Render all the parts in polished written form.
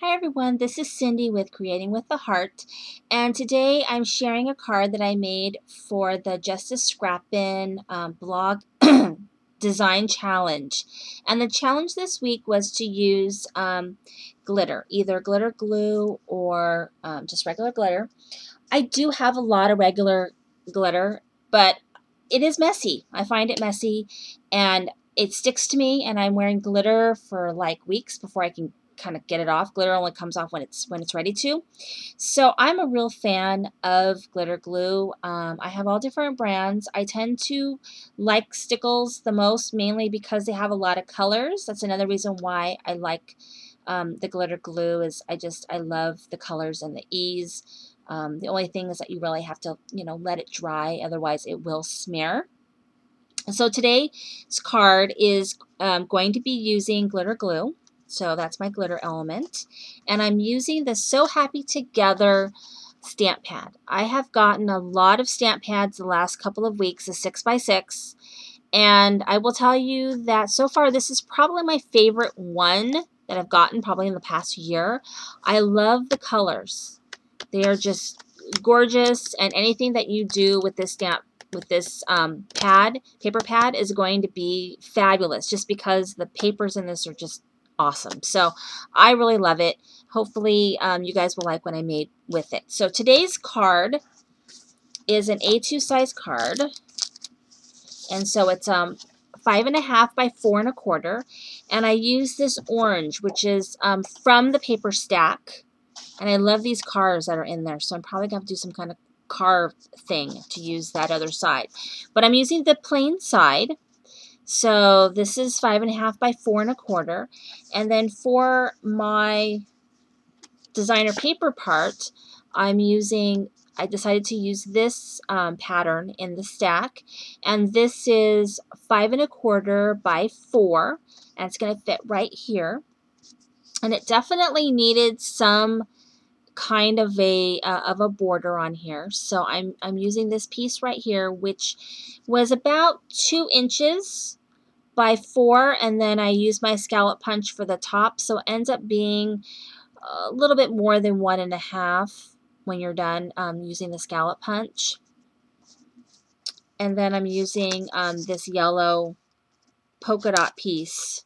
Hi everyone, this is Cindy with Creating with the Heart, and today I'm sharing a card that I made for the Justice Scrappin blog design challenge. And the challenge this week was to use glitter, either glitter glue or just regular glitter. I do have a lot of regular glitter, but it is messy. I find it messy and it sticks to me, and I'm wearing glitter for like weeks before I can kind of get it off. Glitter only comes off when it's ready to. So I'm a real fan of glitter glue. I have all different brands. I tend to like Stickles the most, mainly because they have a lot of colors. That's another reason why I like the glitter glue. Is I love the colors and the ease. The only thing is that you really have to, let it dry, otherwise it will smear. So today's card is going to be using glitter glue. So that's my glitter element. And I'm using the So Happy Together stamp pad. I have gotten a lot of stamp pads the last couple of weeks, a 6x6. And I will tell you that so far this is probably my favorite one that I've gotten probably in the past year. I love the colors. They are just gorgeous, and anything that you do with this paper pad is going to be fabulous, just because the papers in this are just awesome. So I really love it. Hopefully you guys will like what I made with it. So today's card is an A2 size card, and so it's 5.5 by 4 1/4, and I use this orange, which is from the paper stack. And I love these cars that are in there, so I'm probably going to do some kind of carved thing to use that other side. But I'm using the plain side. So this is 5.5 by 4 1/4. And then for my designer paper part, I decided to use this pattern in the stack. And this is 5 1/4 by 4. And it's going to fit right here. And it definitely needed some kind of a border on here, so I'm using this piece right here, which was about 2 inches by 4, and then I used my scallop punch for the top, so it ends up being a little bit more than 1.5 when you're done using the scallop punch. And then I'm using this yellow polka dot piece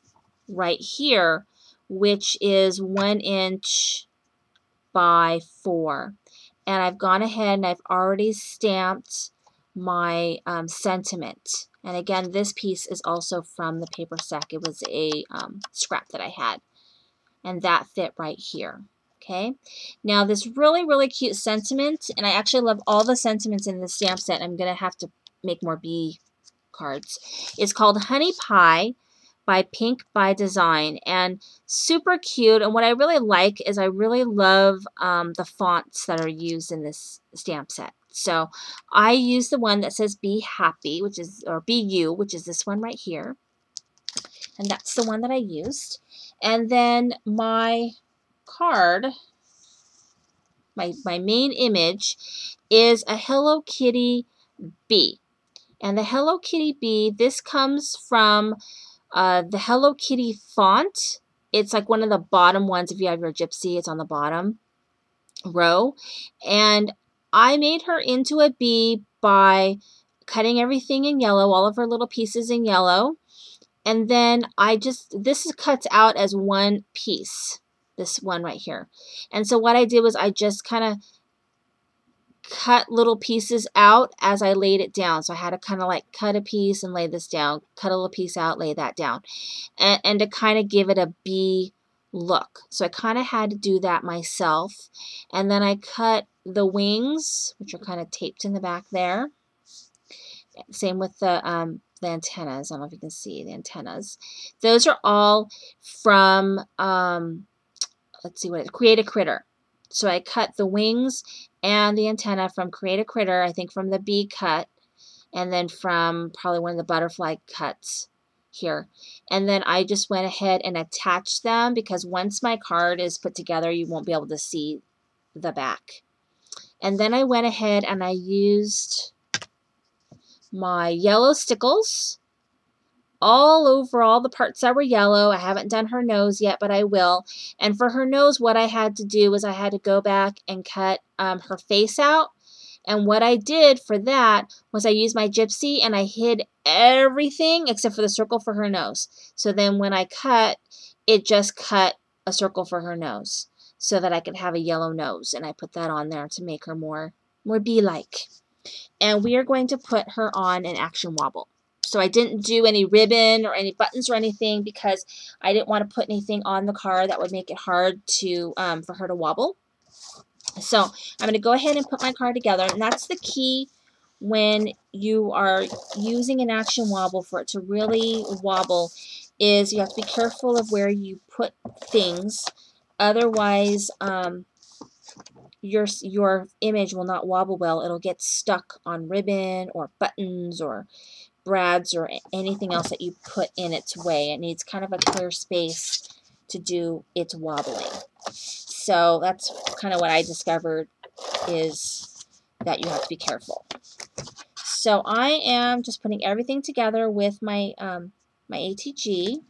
right here, which is 1 inch by 4, and I've gone ahead and I've already stamped my sentiment. And again, this piece is also from the paper stack. It was a scrap that I had, and that fit right here. Okay, now this really cute sentiment, and I actually love all the sentiments in the stamp set. I'm gonna have to make more bee cards. It's called Honey Pie by Pink by Design, and super cute. And what I really like is I really love the fonts that are used in this stamp set. So I use the one that says Be Happy, which is, or Be You, which is this one right here. And that's the one that I used. And then my card, my main image, is a Hello Kitty bee. And the Hello Kitty bee, this comes from the Hello Kitty font. It's like one of the bottom ones. If you have your Gypsy, it's on the bottom row. And I made her into a bee by cutting everything in yellow, all of her little pieces in yellow. And then this cuts out as one piece, this one right here. And so what I did was I just kind of cut little pieces out as I laid it down. So I had to kind of like cut a piece and lay this down, cut a little piece out, lay that down, and to kind of give it a bee look. So I kind of had to do that myself. And then I cut the wings, which are kind of taped in the back there. Same with the antennas. I don't know if you can see the antennas. Those are all from, let's see, Create a Critter. So I cut the wings and the antenna from Create a Critter, I think from the bee cut, and then from probably one of the butterfly cuts here. And then I just went ahead and attached them, because once my card is put together, you won't be able to see the back. And then I went ahead and I used my yellow stickles all over all the parts that were yellow. I haven't done her nose yet, but I will. And for her nose, what I had to do was I had to go back and cut her face out. And what I did for that was I used my gypsy and I hid everything except for the circle for her nose. So then when I cut, it just cut a circle for her nose so that I could have a yellow nose. And I put that on there to make her more bee-like. And we are going to put her on an action wobble. So I didn't do any ribbon or any buttons or anything because I didn't want to put anything on the card that would make it hard to for her to wobble. So I'm going to go ahead and put my card together, and that's the key when you are using an action wobble for it to really wobble is you have to be careful of where you put things. Otherwise, your image will not wobble well. It'll get stuck on ribbon or buttons or brads or anything else that you put in its way. It needs kind of a clear space to do its wobbling. So that's kind of what I discovered is that you have to be careful. So I am just putting everything together with my my ATG,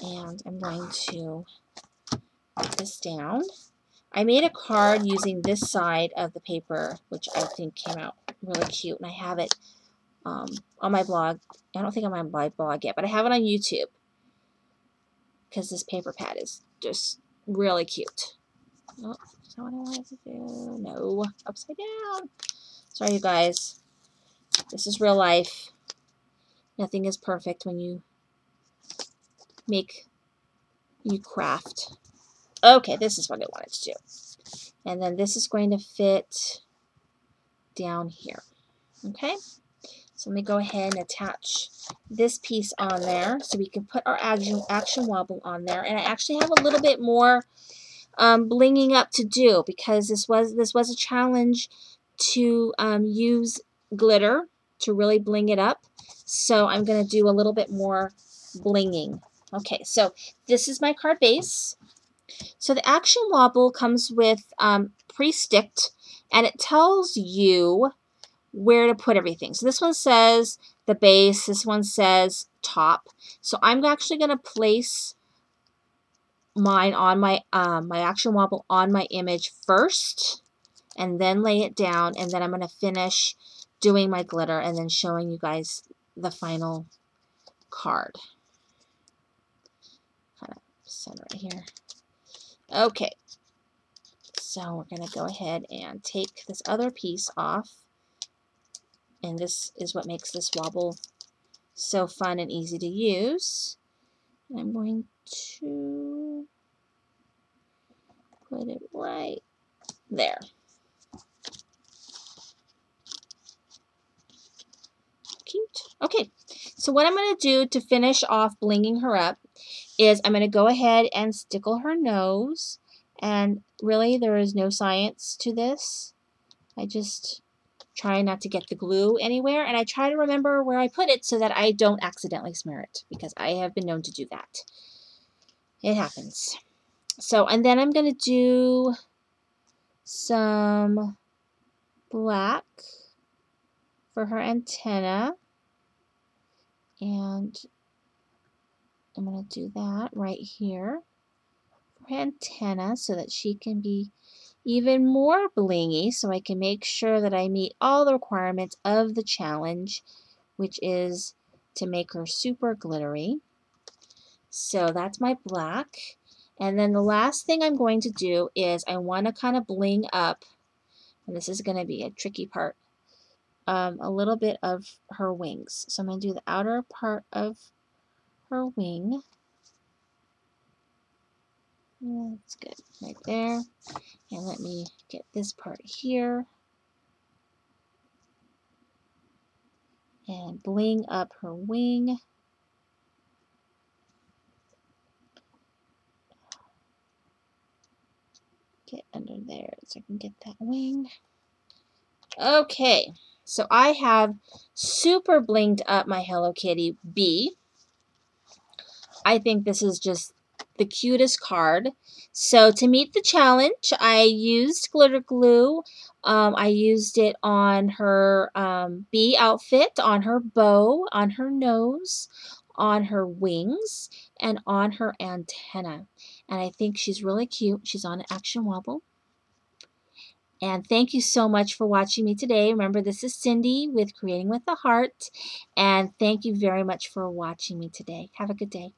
and I'm going to put this down. I made a card using this side of the paper, which I think came out really cute, and I have it on my blog. I don't think I'm on my blog yet, but I have it on YouTube because this paper pad is just really cute. Oh, is that what I wanted to do? No, upside down. Sorry, you guys. This is real life. Nothing is perfect when you craft. Okay, this is what I wanted to do. And then this is going to fit down here. Okay, so let me go ahead and attach this piece on there so we can put our action wobble on there. And I actually have a little bit more blinging up to do because this was a challenge to use glitter to really bling it up. So I'm going to do a little bit more blinging. Okay, so this is my card base. So the action wobble comes with pre-sticked, and it tells you where to put everything. So this one says the base, this one says top. So I'm actually going to place mine on my my action wobble on my image first, and then lay it down, and then I'm going to finish doing my glitter and then showing you guys the final card. Kind of center it here. Okay, so we're going to go ahead and take this other piece off, and this is what makes this wobble so fun and easy to use. I'm going to put it right there. Cute. Okay, so what I'm going to do to finish off blinging her up is I'm going to go ahead and stickle her nose, and really there is no science to this. I just try not to get the glue anywhere, and I try to remember where I put it so that I don't accidentally smear it, because I have been known to do that. It happens. So, and then I'm going to do some black for her antenna, and I'm going to do that right here for her antenna so that she can be even more blingy, so I can make sure that I meet all the requirements of the challenge, which is to make her super glittery. So that's my black. And then the last thing I'm going to do is I want to kind of bling up, and this is going to be a tricky part, a little bit of her wings. So I'm going to do the outer part of her wing. That's good, right there. And let me get this part here and bling up her wing. Get under there so I can get that wing. Okay, so I have super blinged up my Hello Kitty bee. I think this is just the cutest card. So to meet the challenge, I used glitter glue I used it on her bee outfit, on her bow, on her nose, on her wings, and on her antenna. And I think she's really cute. She's on an action wobble. And thank you so much for watching me today. Remember, this is Cindy with Creating with the Heart. And thank you very much for watching me today. Have a good day.